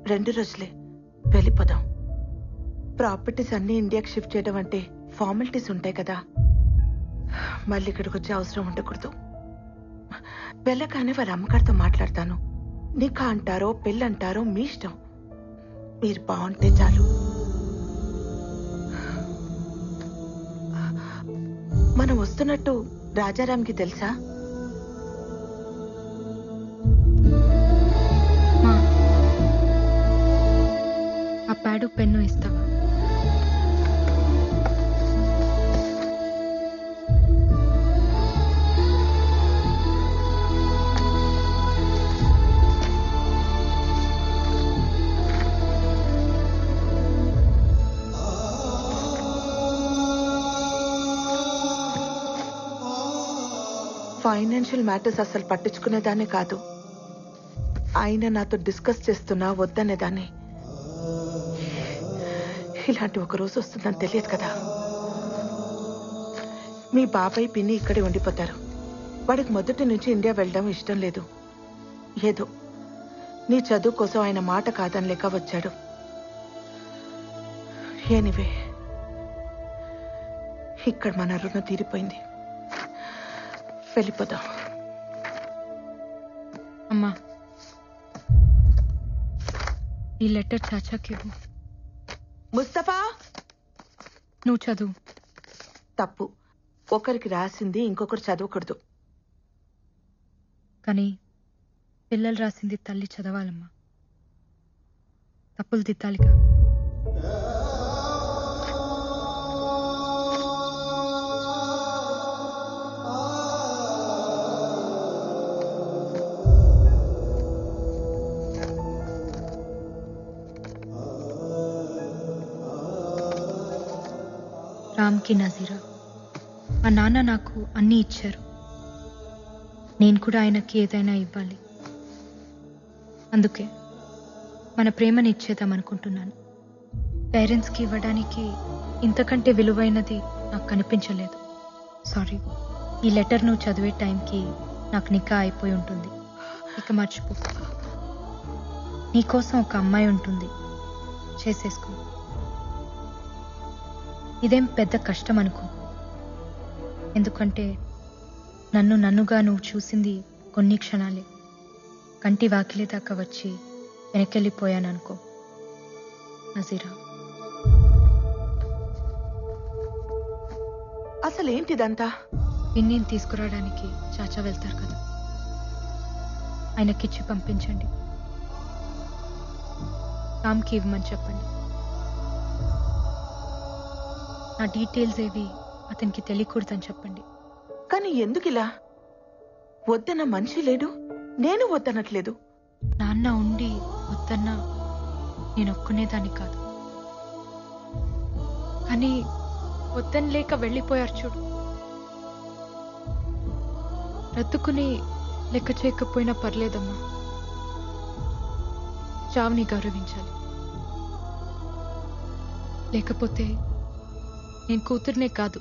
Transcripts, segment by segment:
2 రోజులే, వెళ్ళిపోదాం. ప్రాపర్టీస్ అన్ని ఇండియాకి షిఫ్ట్ చేయడం అంటే ఫార్మాలిటీస్ ఉంటాయి కదా, మళ్ళీ ఇక్కడికి వచ్చే అవసరం ఉండకూడదు. వెళ్ళగానే వాళ్ళ అమ్మగారితో మాట్లాడతాను. నికా అంటారో పెళ్ళంటారో మీ ఇష్టం, మీరు బాగుంటే చాలు. మనం వస్తున్నట్టు రాజారాంకి తెలుసా? ఆ ప్యాడు పెన్ను ఇస్తావా? ఫైనాన్షియల్ మ్యాటర్స్ అసలు పట్టించుకునేదాన్ని కాదు. ఆయన నాతో డిస్కస్ చేస్తున్నా వద్దనేదాన్ని. ఇలాంటి ఒక రోజు వస్తుందని తెలియదు కదా. మీ బాబాయ్ పిన్ని ఇక్కడే ఉండిపోతారు. వాడికి మొదటి నుంచి ఇండియా వెళ్ళడం ఇష్టం లేదు. ఏదో నీ చదువు కోసం ఆయన మాట కాదనలేక వచ్చాడు. ఎనీవే, ఇక్కడ మన రుణం తీరిపోయింది, వెళ్ళిపోదాం. అమ్మా, ఈ లెటర్ చాచాకి ముస్తఫా, నువ్వు చదువు. తప్పు. ఒకరికి రాసింది ఇంకొకరు చదవకూడదు. కానీ పిల్లలు రాసింది తల్లి చదవాలమ్మా. తప్పులు దిద్దాలిగా. రామ్కి నజీరా, మా నాన్న నాకు అన్నీ ఇచ్చారు. నేను కూడా ఆయనకి ఏదైనా ఇవ్వాలి. అందుకే మన ప్రేమని ఇచ్చేద్దాం అనుకుంటున్నాను. పేరెంట్స్కి ఇవ్వడానికి ఇంతకంటే విలువైనది నాకు కనిపించలేదు. సారీ. ఈ లెటర్ నువ్వు చదివే టైంకి నాకు నికా అయిపోయి ఉంటుంది. ఇక మర్చిపో. నీకోసం ఒక అమ్మాయి ఉంటుంది, చేసేసుకో. ఇదేం పెద్ద కష్టం అనుకో. ఎందుకంటే నన్నుగా నువ్వు చూసింది కొన్ని క్షణాలే. కంటి వాకిలి దాకా వచ్చి వెనకెళ్ళిపోయాననుకో నజీరా. అసలేంటిదంతా? పిన్నిని తీసుకురావడానికి చాచా వెళ్తారు కదా, ఆయనకిచ్చి పంపించండి. రామ్కి ఇవ్వమని చెప్పండి. నా డీటెయిల్స్ ఏవి అతనికి తెలియకూడదని చెప్పండి. కానీ ఎందుకు ఇలా? వద్దన్న మనిషి లేడు, నేను వద్దనట్లేదు. నాన్న ఉండి వద్దన్నా నేను ఒక్కునేదాన్ని కాదు. కానీ వద్దని లేక వెళ్ళిపోయారు చూడు. రద్దుకుని లెక్క చేయకపోయినా పర్లేదమ్మా. చావుని గౌరవించాలి. లేకపోతే నేను కూతుర్నే కాదు,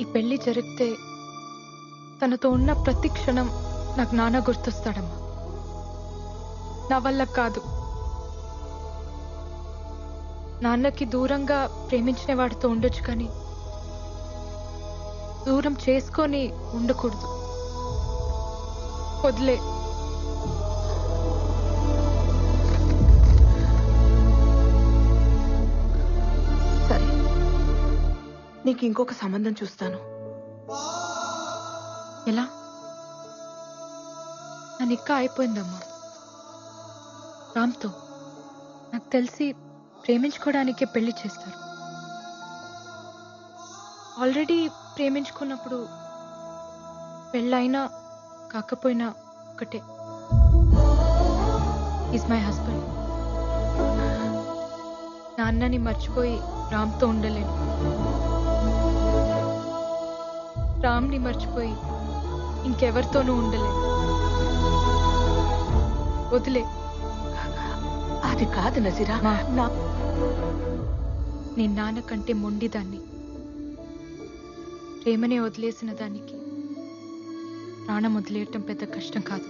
ఈ పెళ్లి జరిగితే తనతో ఉన్న ప్రతి క్షణం నాకు నాన్న గుర్తొస్తాడమ్మా. నా వల్ల కాదు. నాన్నకి దూరంగా ప్రేమించిన వాడితో ఉండొచ్చు, కానీ దూరం చేసుకొని ఉండకూడదు. వదిలే. సరే, నీకు ఇంకొక సంబంధం చూస్తాను. ఎలా? నా నిక్కా అయిపోయిందమ్మా రామ్తో. నాకు తెలిసి ప్రేమించుకోవడానికే పెళ్లి చేస్తారు. ఆల్రెడీ ప్రేమించుకున్నప్పుడు పెళ్ళైనా కాకపోయినా ఒకటే. Is my husband. నాన్నని మర్చిపోయి రామ్తో ఉండలేను. రామ్ని మర్చిపోయి ఇంకెవరితోనూ ఉండలేను. వదిలే. అది కాదు నజీరా. నేను నాన్న కంటే మొండిదాన్ని. ప్రేమనే వదిలేసిన దానికి ప్రాణం వదిలేయటం పెద్ద కష్టం కాదు.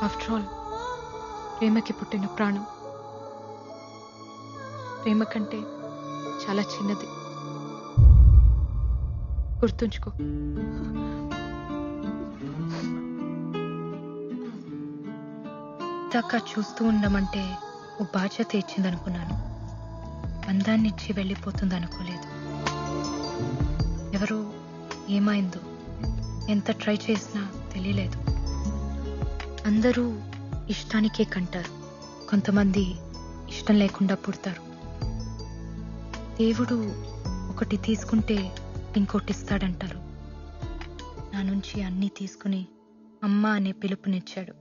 ఆఫ్టర్ ఆల్ ప్రేమకి పుట్టిన ప్రాణం ప్రేమ కంటే చాలా చిన్నది. గుర్తుంచుకో. దాకా చూస్తూ ఉండమంటే ఓ బాధ్యత ఇచ్చిందనుకున్నాను. అందాన్ని ఇచ్చి వెళ్ళిపోతుంది అనుకోలేదు. ఎవరో ఏమైందో ఎంత ట్రై చేసినా తెలియలేదు. అందరూ ఇష్టానికే కంటారు, కొంతమంది ఇష్టం లేకుండా పుడతారు. దేవుడు ఒకటి తీసుకుంటే ఇంకోటి ఇస్తాడంటారు. నా నుంచి అన్నీ తీసుకుని అమ్మ అనే పిలుపునిచ్చాడు.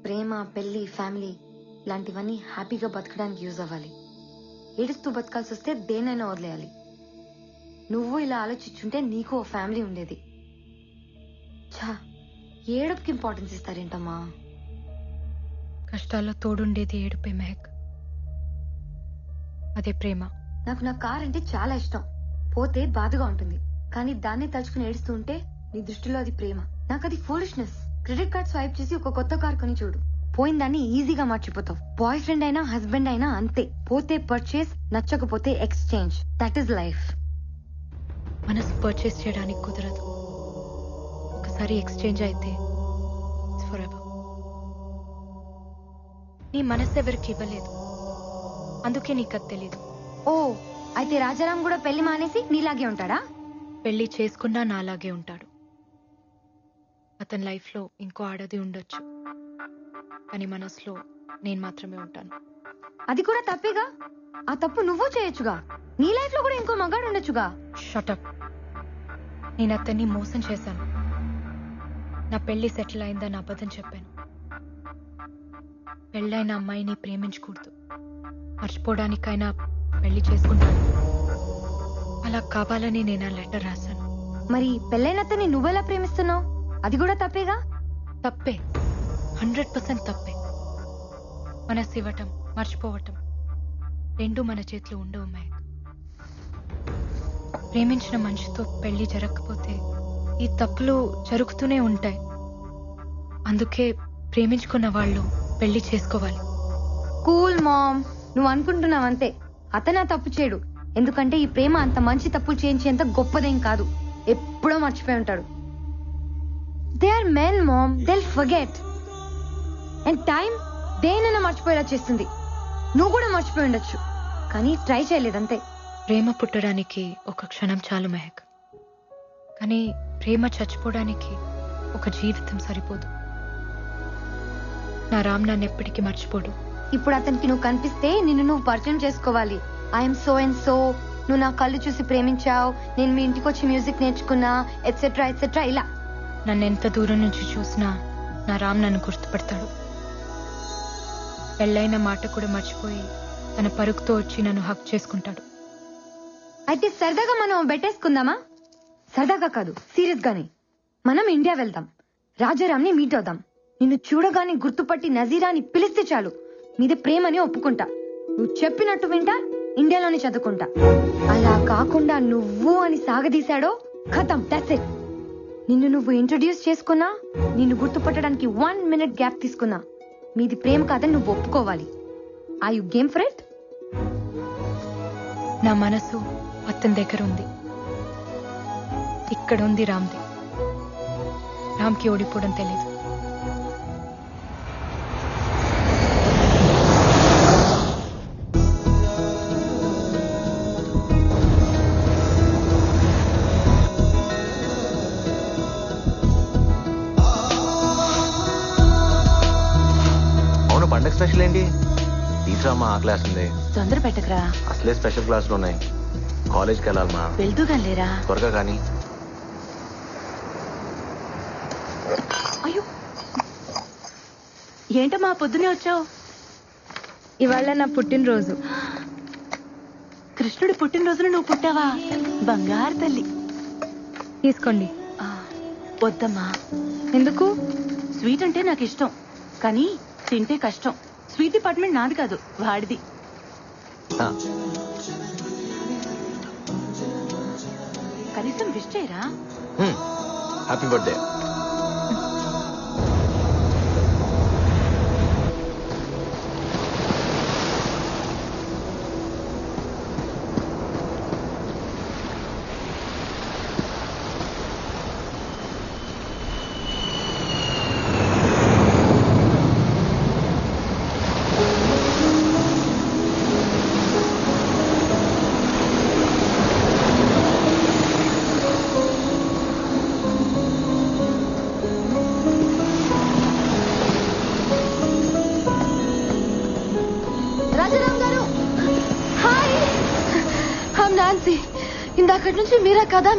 ప్రేమ, పెళ్లి, ఫ్యామిలీ ఇలాంటివన్నీ హ్యాపీగా బతకడానికి యూజ్ అవ్వాలి. ఏడుస్తూ బతకాల్సి వస్తే దేనైనా వదిలేయాలి. నువ్వు ఇలా ఆలోచించుంటే నీకు ఓ ఫ్యామిలీ ఉండేది. ఛా, ఏడుపుకి ఇంపార్టెన్స్ ఇస్తారేంటమ్మా? కష్టాల్లో తోడుండేది ఏడుపే మెహక్. అదే ప్రేమ. నాకు నా కార్ అంటే చాలా ఇష్టం. పోతే బాధగా ఉంటుంది, కానీ దాన్ని తలుచుకుని ఏడుస్తూ ఉంటే నీ దృష్టిలో అది ప్రేమ. నాకు అది ఫూలిష్నెస్. క్రెడిట్ కార్డ్ స్వైప్ చేసి ఒక కొత్త కార్ కొని చూడు, పోయిన దాన్ని ఈజీగా మర్చిపోతావు. బాయ్ ఫ్రెండ్ అయినా హస్బెండ్ అయినా అంతే. పోతే పర్చేస్, నచ్చకపోతే ఎక్స్చేంజ్. That is life. మనసు పర్చేస్ చేయడానికి కుదరదు. ఒకసారి ఎక్స్చేంజ్ అయితే ఫర్ ఎవర్. నీ మనసు ఎవరికి ఇవ్వలేదు, అందుకే నీకు అది తెలీదు. ఓ, అయితే రాజారాం కూడా పెళ్లి మానేసి నీలాగే ఉంటాడా? పెళ్లి చేసుకున్నా నాలాగే ఉంటాడు. అతని లైఫ్లో ఇంకో ఆడది ఉండొచ్చు, కానీ మనసులో నేను మాత్రమే ఉంటాను. అది కూడా తప్పేగా. ఆ తప్పు నువ్వు చేయొచ్చుగా. నీ లైఫ్ లో కూడా ఇంకో మగాడు ఉండొచ్చుగా. షటప్. నేను అతన్ని మోసం చేశాను. నా పెళ్లి సెటిల్ అయిందని అబద్ధం చెప్పాను. పెళ్ళైన అమ్మాయిని ప్రేమించకూడదు, మర్చిపోవడానికైనా పెళ్లి చేసుకుంటాను. అలా కావాలని నేను ఆ లెటర్ రాశాను. మరి పెళ్ళైన అతన్ని నువ్వెలా ప్రేమిస్తున్నావు? అది కూడా తప్పేగా. తప్పే, 100% తప్పే. మనసు ఇవ్వటం, మర్చిపోవటం రెండు మన చేతిలో ఉండవు మహక్. ప్రేమించిన మనిషితో పెళ్లి జరగకపోతే ఈ తప్పులు జరుగుతూనే ఉంటాయి. అందుకే ప్రేమించుకున్న వాళ్ళు పెళ్లి చేసుకోవాలి. కూల్ మామ్, నువ్వు అనుకుంటున్నావంతే. అతను ఆ తప్పు చేయడు, ఎందుకంటే ఈ ప్రేమ అంత మంచి తప్పులు చేయించేంత గొప్పదేం కాదు. ఎప్పుడో మర్చిపోయి ఉంటాడు. They are men ma'am, they forget. And time దేనైనా మర్చిపోయేలా చేస్తుంది. నువ్వు కూడా మర్చిపోయి ఉండొచ్చు, కానీ ట్రై చేయలేదంతే. ప్రేమ పుట్టడానికి ఒక క్షణం చాలు మెహక్, కానీ ప్రేమ చచ్చిపోవడానికి ఒక జీవితం సరిపోదు. నా రామ్ నన్ను ఎప్పటికీ మర్చిపోడు. ఇప్పుడు అతనికి నువ్వు కనిపిస్తే నిన్ను నువ్వు పరిచయం చేసుకోవాలి. ఐఎమ్ సో అండ్ సో, నువ్వు నా కళ్ళు చూసి ప్రేమించావు, నేను మీ ఇంటికి వచ్చి మ్యూజిక్ నేర్చుకున్నా, ఎట్సెట్రా ఎట్సెట్రా. ఇలా నన్ను ఎంత దూరం నుంచి చూసినా నా రామ్ నన్ను గుర్తుపడతాడు. పెళ్ళైన మాట కూడా మర్చిపోయి తన పరుగుతో వచ్చి నన్ను హక్ చేసుకుంటాడు. అయితే సరదాగా మనం బెట్టేసుకుందామా? సరదాగా కాదు, సీరియస్ గానే. మనం ఇండియా వెళ్దాం, రాజారాంని మీట్ అవుదాం. నిన్ను చూడగానే గుర్తుపట్టి నజీరాని పిలిస్తే చాలు, మీదే ప్రేమని ఒప్పుకుంటా. నువ్వు చెప్పినట్టు వింటా, ఇండియాలోనే చదువుకుంటా. అలా కాకుండా నువ్వు అని సాగదీశాడో ఖతం, దట్స్ ఇట్. నిన్ను నువ్వు ఇంట్రొడ్యూస్ చేసుకున్నా, నిన్ను గుర్తుపట్టడానికి 1 minute గ్యాప్ తీసుకున్నా, మీది ప్రేమ కాదని నువ్వు ఒప్పుకోవాలి. Are you game for it? నా మనసు అతని దగ్గర ఉంది, ఇక్కడ ఉంది రామ్ది. రామ్కి ఓడిపోవడం తెలీదు. అవును, పండగ స్పెషల్ ఏంటి? టీచర్ అమ్మా ఆ క్లాస్ ఉంది. తొందర పెట్టకరా, అసలే స్పెషల్ క్లాసులు ఉన్నాయి. కాలేజ్కి వెళ్ళాలమ్మా. వెళ్తూగా లేరా? త్వరగా కానీ. అయ్యో, ఏంటమ్మా పొద్దునే వచ్చావు? ఇవాళ నా పుట్టినరోజు. కృష్ణుడి పుట్టినరోజున నువ్వు పుట్టావా? బంగారు తల్లి. తీసుకోండి. వద్దమ్మా. ఎందుకు? స్వీట్ అంటే నాకు ఇష్టం, కానీ తింటే కష్టం. స్వీట్ డిపార్ట్మెంట్ నాది కాదు, వాడిది. ఆ, కానీ కనీసం విష్ చేయరా? Happy birthday. రాజారాం గారు హాయ్. I'm Nancy. ఇందాకటి నుంచి మీరా కదా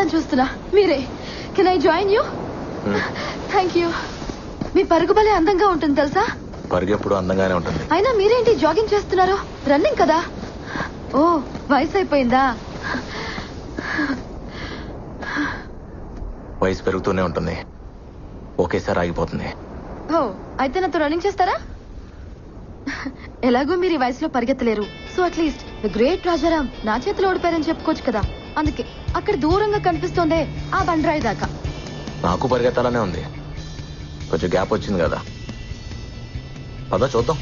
అని చూస్తున్నా. మీరే. Can I join you? Thank you. మీ పరుగు భలే అందంగా ఉంటుంది తెలుసా? పరుగు ఎప్పుడు అందంగానే ఉంటుంది. అయినా మీరేంటి జాగింగ్ చేస్తున్నారు? రన్నింగ్ కదా? ఓ, వయసు అయిపోయిందా? వయసు పెరుగుతూనే ఉంటుంది, ఒకేసారి ఆగిపోతుంది. ఓ, అయితే నాతో రన్నింగ్ చేస్తారా? ఎలాగో మీరు ఈ వయసులో పరిగెత్తలేరు. So at least the great Rajaram నా చేతిలో ఓడిపోయారని చెప్పుకోవచ్చు కదా. అందుకే అక్కడ దూరంగా కనిపిస్తోందే ఆ బండరాయి దాకా. నాకు పరిగెత్తాలనే ఉంది, కొంచెం గ్యాప్ వచ్చింది కదా. పద చూద్దాం.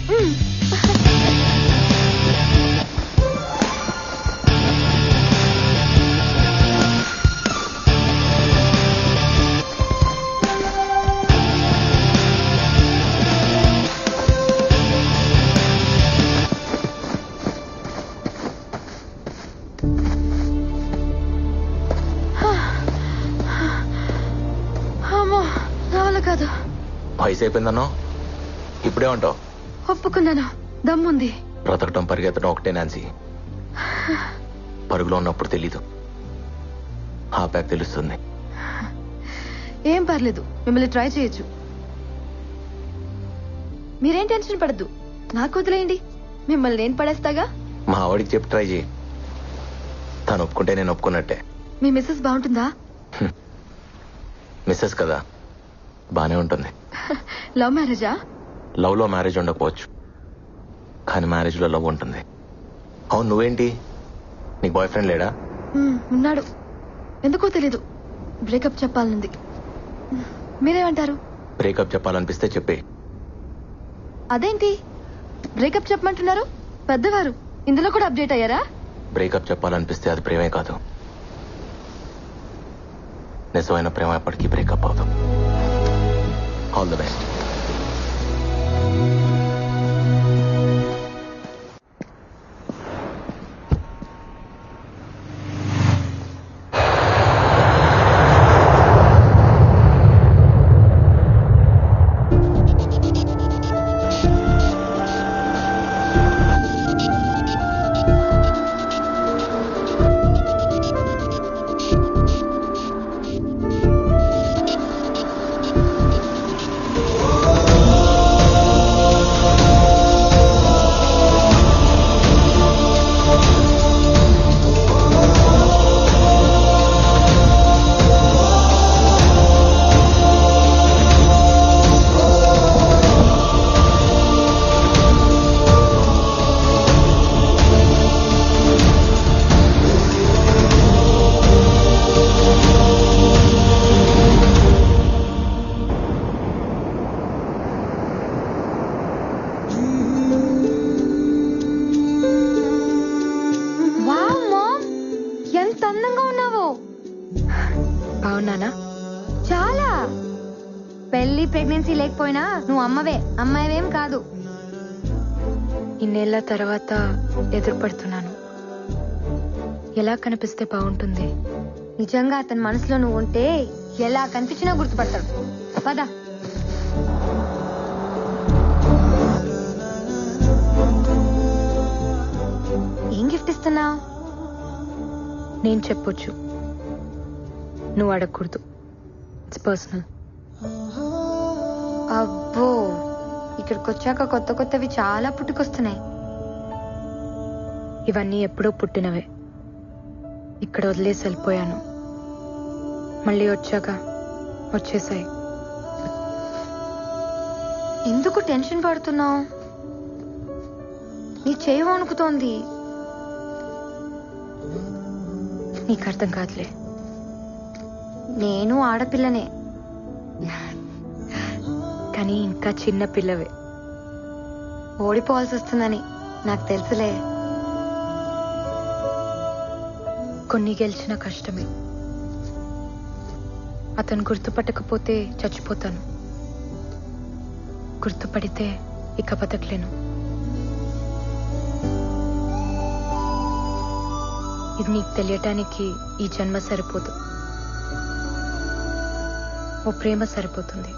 అమ్మో, నా వల్ల కాదు. వయసు అయిపోయిందన్నో ఇప్పుడే ఉంటావు. ఒప్పుకున్నాను, దమ్ముంది. బ్రతకటం పరిగెత్తడం ఒకటే నాన్సీ. పరుగులో ఉన్నప్పుడు తెలీదు, ఆపాక తెలుస్తుంది. ఏం పర్లేదు, మిమ్మల్ని ట్రై చేయొచ్చు. మీరేం టెన్షన్ పడద్దు, నాకు వదిలేయండి. మిమ్మల్ని నేను పడేస్తాగా. మా ఆవిడికి చెప్పి ట్రై చేయి, తను ఒప్పుకుంటే నేను ఒప్పుకున్నట్టే. మీ మిస్సెస్ బాగుంటుందా? మిస్సెస్ కదా, బానే ఉంటుంది. లవ్ మ్యారేజా? లవ్ లో మ్యారేజ్ ఉండకపోవచ్చు, కానీ మ్యారేజ్ లో లవ్ ఉంటుంది. అవును, నువ్వేంటి, నీకు బాయ్ ఫ్రెండ్ లేడా? ఉన్నాడు, ఎందుకో తెలీదు. బ్రేకప్ చెప్పాలనుంది. మీరేమంటారు? బ్రేకప్ చెప్పాలనిపిస్తే చెప్పే. అదేంటి బ్రేకప్ చెప్పమంటున్నారు? పెద్దవారు ఇందులో కూడా అప్డేట్ అయ్యారా? బ్రేకప్ చెప్పాలనిపిస్తే అది ప్రేమే కాదు. నిజమైన ప్రేమ ఎప్పటికీ బ్రేకప్ అవుతాం. All the best. ఎంత అందంగా ఉన్నావో. బాగున్నానా? చాలా. పెళ్లి ప్రెగ్నెన్సీ లేకపోయినా నువ్వు అమ్మవే, అమ్మాయివేం కాదు. ఇన్నేళ్ల తర్వాత ఎదురుపడుతున్నాను. ఎలా కనిపిస్తే బాగుంటుంది? నిజంగా అతని మనసులో నువ్వు ఉంటే ఎలా కనిపించినా గుర్తుపడతాడు. పద. ఏం గిఫ్ట్ ఇస్తున్నావు? నేను చెప్పొచ్చు, నువ్వు అడగకూడదు. It's personal. అబ్బో, ఇక్కడికి వచ్చాక కొత్త కొత్తవి చాలా పుట్టుకొస్తున్నాయి. ఇవన్నీ ఎప్పుడో పుట్టినవే. ఇక్కడ వదిలేసి వెళ్ళిపోయాను, మళ్ళీ వచ్చాక వచ్చేసాయి. ఎందుకు టెన్షన్ పడుతున్నావు? నీ చేయి వణుకుతోంది. నీకు అర్థం కాదులే. నేను ఆడపిల్లనే. కానీ ఇంకా చిన్న పిల్లవే. ఓడిపోవాల్సి వస్తుందని నాకు తెలుసులే. కొన్ని గెలిచిన కష్టమే. అతను గుర్తుపట్టకపోతే చచ్చిపోతాను, గుర్తుపడితే ఇక బతకలేను. ఇది నీకు తెలియటానికి ఈ జన్మ సరిపోదు, ఓ ప్రేమ సరిపోతుంది.